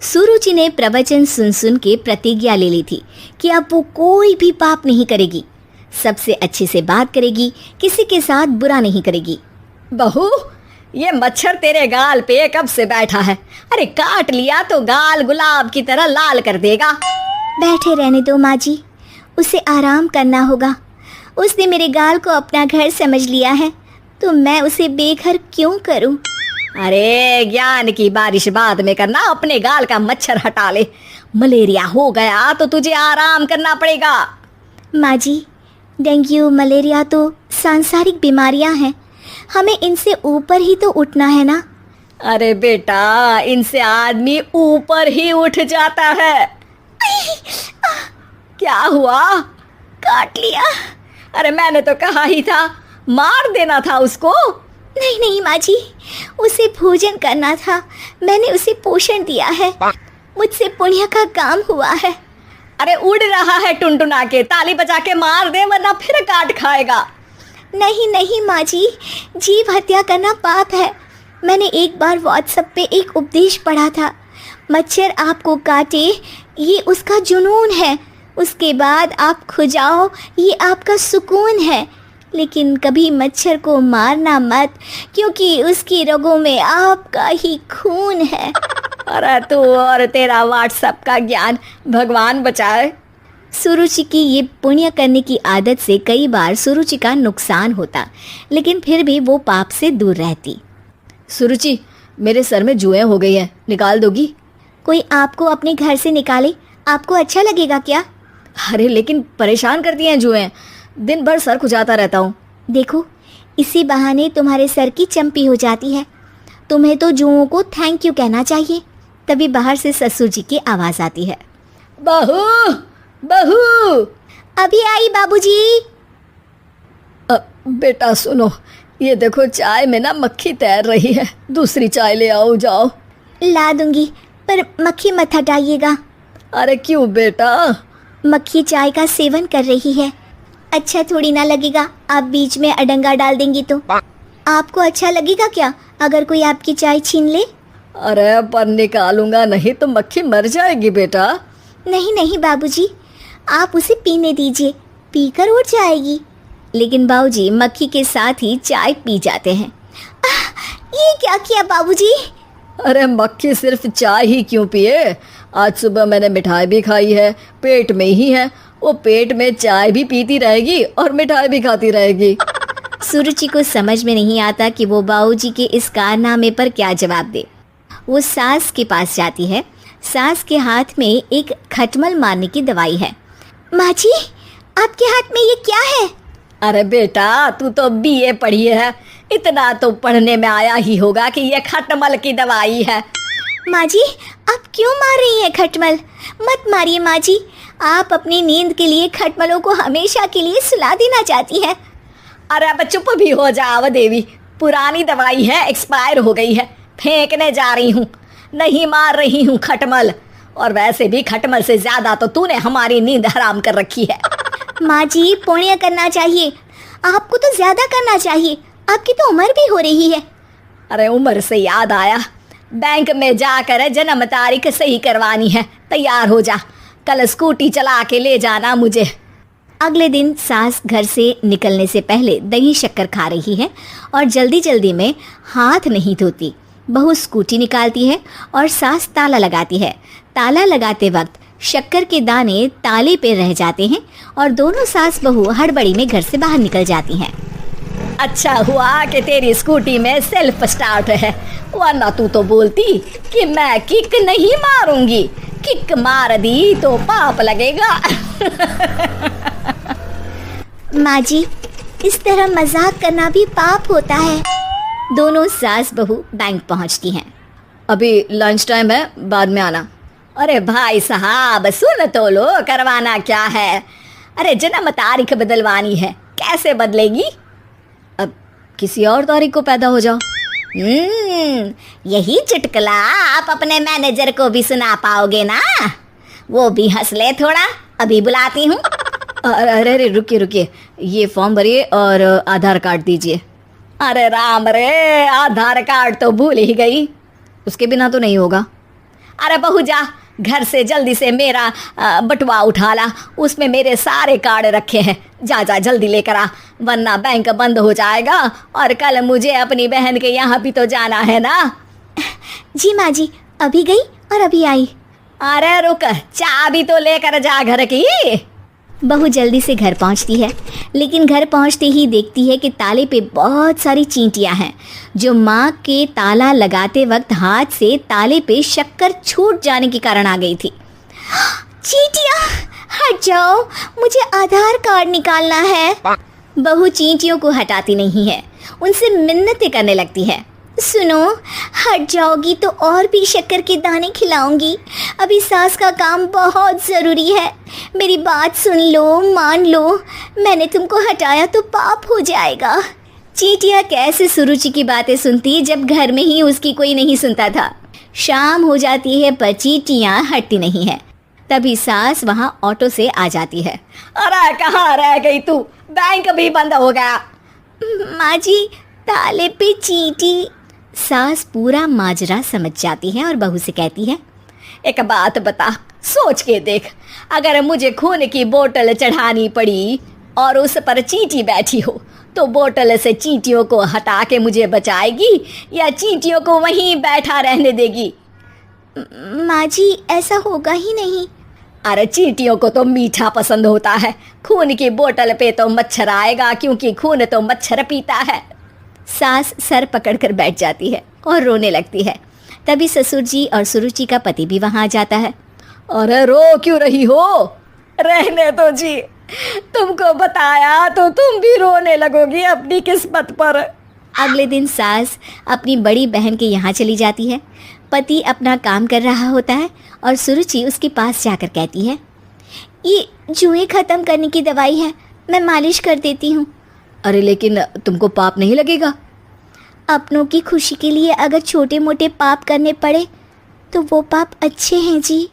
सुरुचि ने प्रवचन सुन सुन के प्रतिज्ञा ले ली थी कि अब वो कोई भी पाप नहीं करेगी, सबसे अच्छे से बात करेगी, किसी के साथ बुरा नहीं करेगी। बहू, ये मच्छर तेरे गाल पे कब से बैठा है? अरे काट लिया तो गाल गुलाब की तरह लाल कर देगा। बैठे रहने दो माँ जी, उसे आराम करना होगा। उसने मेरे गाल को अपना घर समझ लिया है, तो मैं उसे बेघर क्यों करूं? अरे ज्ञान की बारिश बाद में करना, अपने गाल का मच्छर हटा ले। मलेरिया हो गया तो तुझे आराम करना पड़ेगा। माँ जी, डेंगू मलेरिया तो सांसारिक बीमारियां हैं, हमें इनसे ऊपर ही तो उठना है ना। अरे बेटा, इनसे आदमी ऊपर ही उठ जाता है। क्या हुआ? काट लिया। अरे मैंने तो कहा ही था, मार देना था उसको। नहीं नहीं माँ जी, उसे भोजन करना था, मैंने उसे पोषण दिया है, मुझसे पुण्य का काम हुआ है। अरे उड़ रहा है टुनटुना के, ताली बजा के मार दे वरना फिर काट खाएगा। नहीं नहीं माँ जी, जीव हत्या करना पाप है। मैंने एक बार व्हाट्सएप पे एक उपदेश पढ़ा था, मच्छर आपको काटे ये उसका जुनून है, उसके बाद आप खुजाओ ये आपका सुकून है, लेकिन कभी मच्छर को मारना मत, क्योंकि उसकी रगों में आपका ही खून है। अरे तू और तेरा व्हाट्सएप का ज्ञान, भगवान बचाए। सुरुचि की ये पुण्य करने की आदत से कई बार सुरुचि का नुकसान होता, लेकिन फिर भी वो पाप से दूर रहती। सुरुचि, मेरे सर में जुएं हो गई हैं, निकाल दोगी? कोई आपको अपने घर से निकाले, आपको अच्छा लगेगा क्या? अरे लेकिन परेशान करती हैं जुएं, दिन भर सर खुजाता रहता हूँ। देखो, इसी बहाने तुम्हारे सर की चंपी हो जाती है। तुम्हें तो जुओं को थैंक यू कहना चाहिए। तभी बाहर से ससुर जी की आवाज़ आती है। बहू, बहू। अभी आई बाबूजी। बेटा सुनो, ये देखो चाय में ना मक्खी तैर रही है, दूसरी चाय ले आओ, जाओ। ला दूंगी, पर मक्खी मत हटाइएगा। अरे क्यों बेटा? मक्खी चाय का सेवन कर रही है, अच्छा थोड़ी ना लगेगा आप बीच में अडंगा डाल देंगी तो। आपको अच्छा लगेगा क्या अगर कोई आपकी चाय छीन ले? अरे पर निकालूंगा नहीं तो मक्खी मर जाएगी बेटा। नहीं नहीं बाबूजी, आप उसे पीने दीजिए, पीकर उड़ जाएगी। लेकिन बाबूजी मक्खी के साथ ही चाय पी जाते हैं। ये क्या किया बाबूजी? अरे मक्खी सिर्फ चाय ही क्यों पिए, आज सुबह मैंने मिठाई भी खाई है, पेट में ही है, वो पेट में चाय भी पीती रहेगी और मिठाई भी खाती रहेगी। सुरुचि को समझ में नहीं आता कि वो बाबूजी के इस कारनामे पर क्या जवाब दे। वो सास के पास जाती है। सास के हाथ में एक खटमल मारने की दवाई है। माँ जी, आपके हाथ में ये क्या है? अरे बेटा, तू तो बीए पढ़ी है, इतना तो पढ़ने में आया ही होगा कि ये खटमल की दवाई है। माँ जी, आप क्यों मार रही हैं खटमल? मत मारिए माँ जी, आप अपनी नींद के लिए खटमलों को हमेशा के लिए सुला देना चाहती हैं। अरे अब चुप भी हो जाओ देवी, पुरानी दवाई है, एक्सपायर हो गई है, फेंकने जा रही हूँ, नहीं मार रही हूँ खटमल। और वैसे भी खटमल से ज्यादा तो तूने हमारी नींद हराम कर रखी है। माँ जी, पुण्य करना चाहिए, आपको तो ज्यादा करना चाहिए, आपकी तो उम्र भी हो रही है। अरे उम्र से याद आया, बैंक में जाकर जन्म तारीख सही करवानी है, तैयार हो जा, कल स्कूटी चला के ले जाना मुझे। अगले दिन सास घर से निकलने से पहले दही शक्कर खा रही है और जल्दी जल्दी में हाथ नहीं धोती। बहू स्कूटी निकालती है और सास ताला लगाती है। ताला लगाते वक्त शक्कर के दाने ताले पे रह जाते हैं और दोनों सास बहू हड़बड़ी में घर से बाहर निकल जाती हैं। अच्छा हुआ कि तेरी स्कूटी में सेल्फ स्टार्ट है, वरना तू तो बोलती कि मैं किक नहीं मारूंगी, किक मार दी तो पाप लगेगा। माँ जी, इस तरह मजाक करना भी पाप होता है। दोनों सास बहू बैंक पहुँचती हैं। अभी लंच टाइम है, बाद में आना। अरे भाई साहब सुन तो लो, करवाना क्या है? अरे जन्म तारीख बदलवानी है, कैसे बदलेगी? अब किसी और तारीख को पैदा हो जाओ। यही चुटकुला आप अपने मैनेजर को भी सुना पाओगे ना, वो भी हंस ले थोड़ा। अभी बुलाती हूँ। अरे अरे रुकिए रुकिए, ये फॉर्म भरिए और आधार कार्ड दीजिए। अरे राम रे, आधार कार्ड तो भूल ही गई, उसके बिना तो नहीं होगा। अरे बहू जा, घर से जल्दी से मेरा बटुआ उठा ला, उसमें मेरे सारे कार्ड रखे हैं। जा जा जल्दी लेकर आ, वरना बैंक बंद हो जाएगा और कल मुझे अपनी बहन के यहाँ भी तो जाना है ना। जी माँ जी, अभी गई और अभी आई। अरे रुक, चाबी तो लेकर जा घर की। बहू जल्दी से घर पहुंचती है, लेकिन घर पहुंचते ही देखती है कि ताले पे बहुत सारी चींटियां हैं, जो माँ के ताला लगाते वक्त हाथ से ताले पे शक्कर छूट जाने के कारण आ गई थी। चींटियां हट जाओ, मुझे आधार कार्ड निकालना है। बहू चींटियों को हटाती नहीं है, उनसे मिन्नतें करने लगती है। सुनो, हट जाओगी तो और भी शक्कर के दाने खिलाऊंगी। अभी सास का काम बहुत ज़रूरी है, मेरी बात सुन लो, मान लो। मैंने तुमको हटाया तो पाप हो जाएगा। चींटियाँ कैसे सुरुचि की बातें सुनती जब घर में ही उसकी कोई नहीं सुनता था। शाम हो जाती है पर चींटियाँ हटती नहीं है। तभी सास वहाँ ऑटो से आ जाती है। अरे कहाँ रह गई तू, बैंक भी बंद हो गया। माँ जी, ताले पे चींटी। सास पूरा माजरा समझ जाती है और बहू से कहती है, एक बात बता, सोच के देख, अगर मुझे खून की बोतल चढ़ानी पड़ी और उस पर चींटी बैठी हो, तो बोतल से चींटियों को हटा के मुझे बचाएगी या चींटियों को वहीं बैठा रहने देगी? माँ जी, ऐसा होगा ही नहीं। अरे चींटियों को तो मीठा पसंद होता है, खून की बोतल पे तो मच्छर आएगा, क्योंकि खून तो मच्छर पीता है। सास सर पकड़कर बैठ जाती है और रोने लगती है। तभी ससुर जी और सुरुचि का पति भी वहाँ आ जाता है। अरे रो क्यों रही हो, रहने दो जी, तुमको बताया तो तुम भी रोने लगोगी अपनी किस्मत पर। अगले दिन सास अपनी बड़ी बहन के यहाँ चली जाती है। पति अपना काम कर रहा होता है और सुरुचि उसके पास जाकर कहती है, ये जुए ख़त्म करने की दवाई है, मैं मालिश कर देती हूँ। अरे लेकिन तुमको पाप नहीं लगेगा? अपनों की खुशी के लिए अगर छोटे मोटे पाप करने पड़े तो वो पाप अच्छे हैं जी।